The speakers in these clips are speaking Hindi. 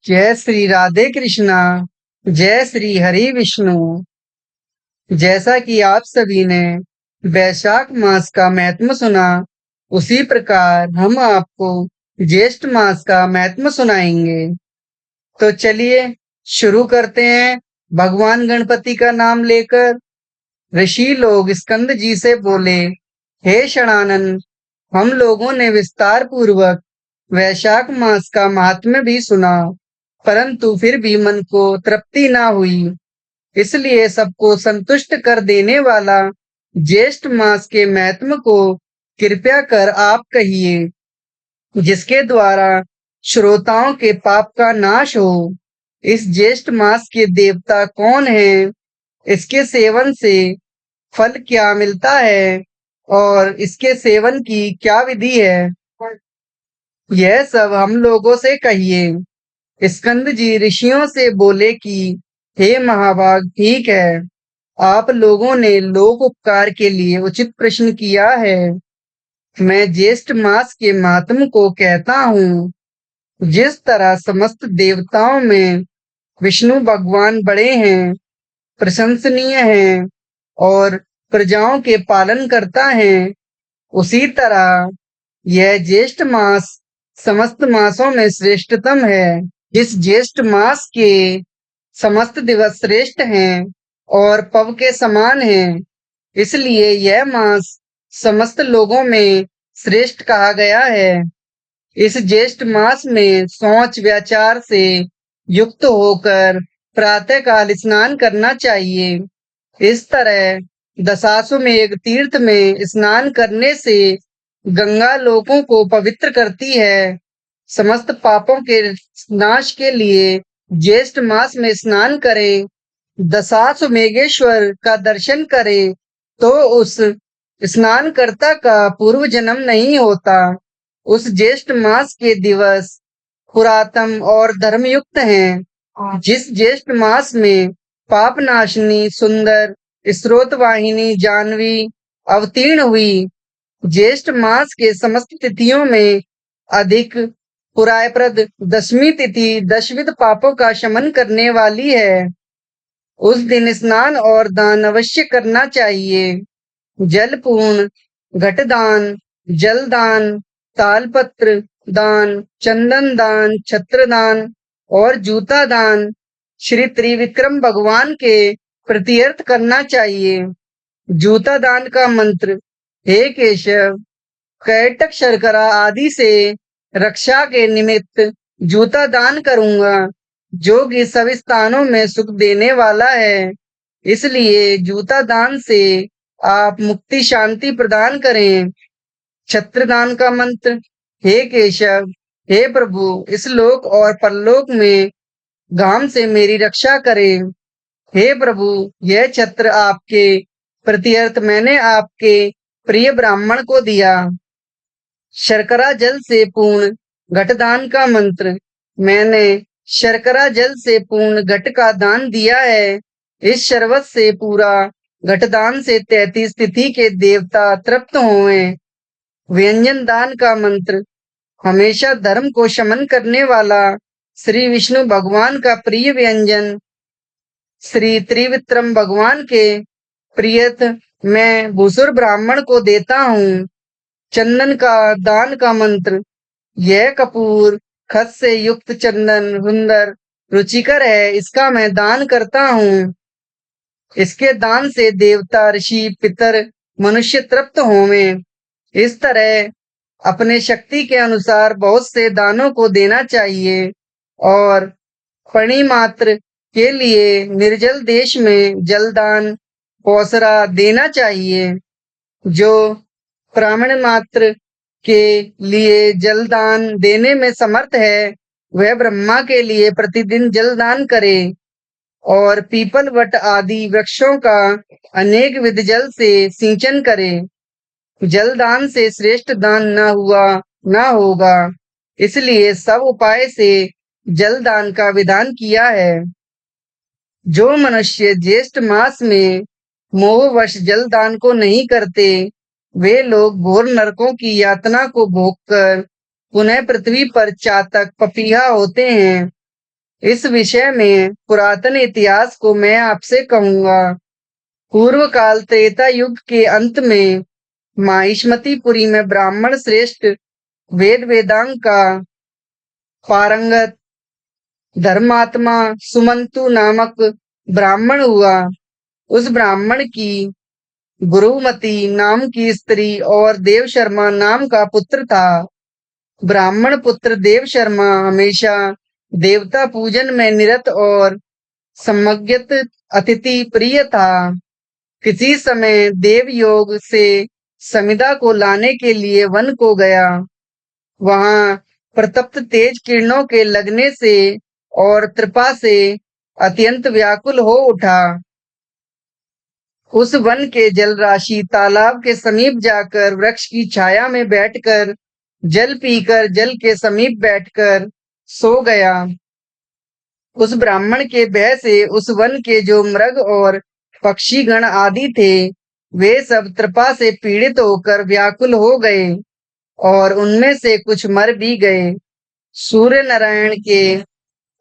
जय श्री राधे कृष्णा। जय श्री हरि विष्णु। जैसा कि आप सभी ने वैशाख मास का महत्व सुना, उसी प्रकार हम आपको ज्येष्ठ मास का महत्व सुनाएंगे। तो चलिए शुरू करते हैं। भगवान गणपति का नाम लेकर ऋषि लोग स्कंद जी से बोले, हे षणानन, हम लोगों ने विस्तार पूर्वक वैशाख मास का महात्म्य भी सुना, परंतु फिर भी मन को तृप्ति ना हुई। इसलिए सबको संतुष्ट कर देने वाला ज्येष्ठ मास के महत्व को कृपया कर आप कहिए, जिसके द्वारा श्रोताओं के पाप का नाश हो। इस ज्येष्ठ मास के देवता कौन हैं? इसके सेवन से फल क्या मिलता है और इसके सेवन की क्या विधि है? यह सब हम लोगों से कहिए। स्कंद जी ऋषियों से बोले कि हे महाभाग, ठीक है, आप लोगों ने लोक उपकार के लिए उचित प्रश्न किया है। मैं ज्येष्ठ मास के महात्म को कहता हूँ। जिस तरह समस्त देवताओं में विष्णु भगवान बड़े हैं, प्रशंसनीय हैं और प्रजाओं के पालन करता है, उसी तरह यह ज्येष्ठ मास समस्त मासों में श्रेष्ठतम है। इस ज्येष्ठ मास के समस्त दिवस श्रेष्ठ हैं और पव के समान हैं, इसलिए यह मास समस्त लोगों में श्रेष्ठ कहा गया है। इस ज्येष्ठ मास में शौच व्याचार से युक्त होकर प्रातःकाल स्नान करना चाहिए। इस तरह दशाश्वमेध तीर्थ में स्नान करने से गंगा लोगों को पवित्र करती है। समस्त पापों के नाश के लिए ज्येष्ठ मास में स्नान करें, दशाश्वमेधेश्वर का दर्शन करें, तो उस स्नानकर्ता का पूर्व जन्म नहीं होता। उस ज्येष्ठ मास के दिवस पुरातन और धर्मयुक्त हैं। जिस ज्येष्ठ मास में पाप नाशनी सुंदर स्रोत वाहिनी जानवी अवतीर्ण हुई, ज्येष्ठ मास के समस्त तिथियों में अधिक पुरायप्रद दशमी तिथि दशविध पापों का शमन करने वाली है। उस दिन स्नान और दान अवश्य करना चाहिए। जल पूर्ण, घट दान, जल दान, तालपत्र दान, चंदन दान, छत्र दान और जूता दान श्री त्रिविक्रम भगवान के प्रत्यर्थ करना चाहिए। जूता दान का मंत्र, हे केशव, कैटक शर्करा आदि से रक्षा के निमित्त जूता दान करूंगा, जो कि सभी स्थानों में सुख देने वाला है। इसलिए जूता दान से आप मुक्ति शांति प्रदान करें। छत्रदान का मंत्र, हे केशव, हे प्रभु, इस लोक और परलोक में घाम से मेरी रक्षा करें। हे प्रभु, यह छत्र आपके प्रत्यर्थ मैंने आपके प्रिय ब्राह्मण को दिया। शर्करा जल से पूर्ण घटदान का मंत्र, मैंने शर्करा जल से पूर्ण घट का दान दिया है। इस शरबत से पूरा घटदान से 33 तिथि के देवता तृप्त हों। व्यंजन दान का मंत्र, हमेशा धर्म को शमन करने वाला श्री विष्णु भगवान का प्रिय व्यंजन श्री त्रिविक्रम भगवान के प्रियत मैं भूसुर ब्राह्मण को देता हूँ। चंदन का दान का मंत्र, यह कपूर खत से युक्त चंदन सुंदर रुचिकर है, इसका मैं दान करता हूँ। इसके दान से देवता ऋषि पितर मनुष्य तृप्त होवें। इस तरह अपने शक्ति के अनुसार बहुत से दानों को देना चाहिए और फणी मात्र के लिए निर्जल देश में जलदान पौसरा देना चाहिए। जो ब्राह्मण मात्र के लिए जलदान देने में समर्थ है, वह ब्रह्मा के लिए प्रतिदिन जलदान करे और पीपल वट आदि वृक्षों का अनेक विध जल से सिंचन करे। जलदान से श्रेष्ठ दान न होगा, इसलिए सब उपाय से जलदान का विधान किया है। जो मनुष्य ज्येष्ठ मास में मोहवश जलदान को नहीं करते, वे लोग घोर नरकों की यातना को भोगकर पुनः पृथ्वी पर चातक पपीहा होते हैं। इस विषय में पुरातन इतिहास को मैं आपसे कहूंगा। पूर्व काल त्रेता युग के अंत में माहिष्मतीपुरी में ब्राह्मण श्रेष्ठ वेद वेदांग का पारंगत धर्मात्मा सुमंतु नामक ब्राह्मण हुआ। उस ब्राह्मण की गुरुमती नाम की स्त्री और देव शर्मा नाम का पुत्र था। ब्राह्मण पुत्र देव शर्मा हमेशा देवता पूजन में निरत और सम्यक्त अतिथि प्रिय था। किसी समय देव योग से समिधा को लाने के लिए वन को गया। वहां प्रतप्त तेज किरणों के लगने से और कृपा से अत्यंत व्याकुल हो उठा। उस वन के जल राशि तालाब के समीप जाकर वृक्ष की छाया में बैठकर जल पीकर जल के समीप बैठकर सो गया। उस ब्राह्मण के भय से उस वन के जो मृग और पक्षी गण आदि थे वे सब तृपा से पीड़ित होकर व्याकुल हो गए और उनमें से कुछ मर भी गए। सूर्य नारायण के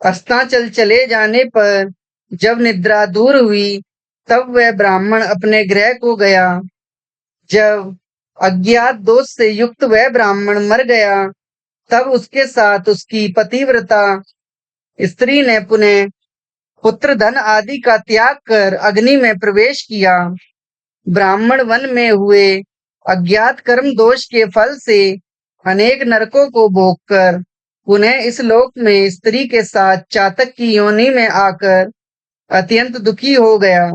अस्ताचल चले जाने पर जब निद्रा दूर हुई तब वह ब्राह्मण अपने गृह को गया। जब अज्ञात दोष से युक्त वह ब्राह्मण मर गया तब उसके साथ उसकी पतिव्रता स्त्री ने पुनः पुत्र धन आदि का त्याग कर अग्नि में प्रवेश किया। ब्राह्मण वन में हुए अज्ञात कर्म दोष के फल से अनेक नरकों को भोगकर पुनः इस लोक में स्त्री के साथ चातक की योनि में आकर अत्यंत दुखी हो गया।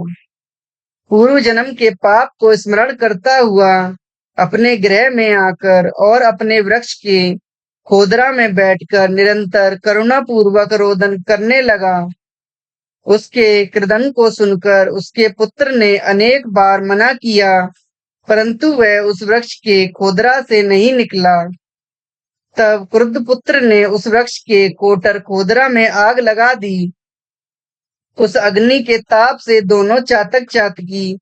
पूर्व जन्म के पाप को स्मरण करता हुआ अपने गृह में आकर और अपने वृक्ष के खोदरा में बैठकर निरंतर करुणा पूर्वक रोदन करने लगा। उसके क्रदन को सुनकर उसके पुत्र ने अनेक बार मना किया परंतु वह उस वृक्ष के खोदरा से नहीं निकला। तब क्रुद्ध पुत्र ने उस वृक्ष के कोटर खोदरा में आग लगा दी। उस अग्नि के ताप से दोनों चातक चातकी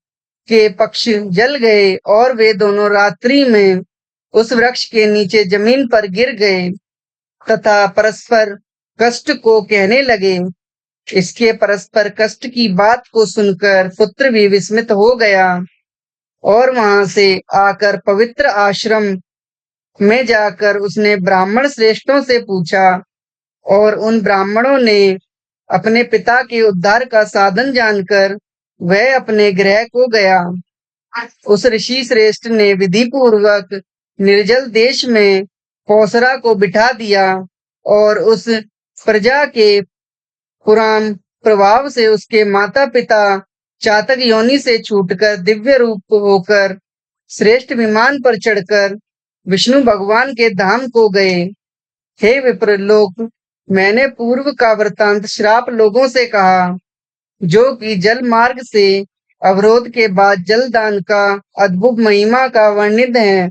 के पक्ष जल गए और वे दोनों रात्रि में उस वृक्ष के नीचे जमीन पर गिर गए तथा परस्पर कष्ट को कहने लगे। इसके परस्पर कष्ट की बात को सुनकर पुत्र भी विस्मित हो गया और वहां से आकर पवित्र आश्रम में जाकर उसने ब्राह्मण श्रेष्ठों से पूछा और उन ब्राह्मणों ने अपने पिता के उद्धार का साधन जानकर वह अपने गृह को गया। उस ऋषि श्रेष्ठ ने विधि पूर्वक निर्जल देश में पौसरा को बिठा दिया और उस प्रजा के पुराण प्रभाव से उसके माता पिता चातक योनि से छूटकर दिव्य रूप होकर श्रेष्ठ विमान पर चढ़कर विष्णु भगवान के धाम को गए। हे विप्र लोक, मैंने पूर्व का वृतांत श्राप लोगों से कहा जो कि जल मार्ग से अवरोध के बाद जलदान का अद्भुत महिमा का वर्णित है।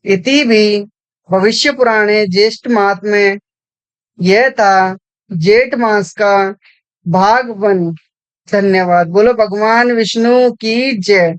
इति भी भविष्य पुराणे ज्येष्ठ मास में यह था जेठ मास का भाग 1। धन्यवाद। बोलो भगवान विष्णु की जय।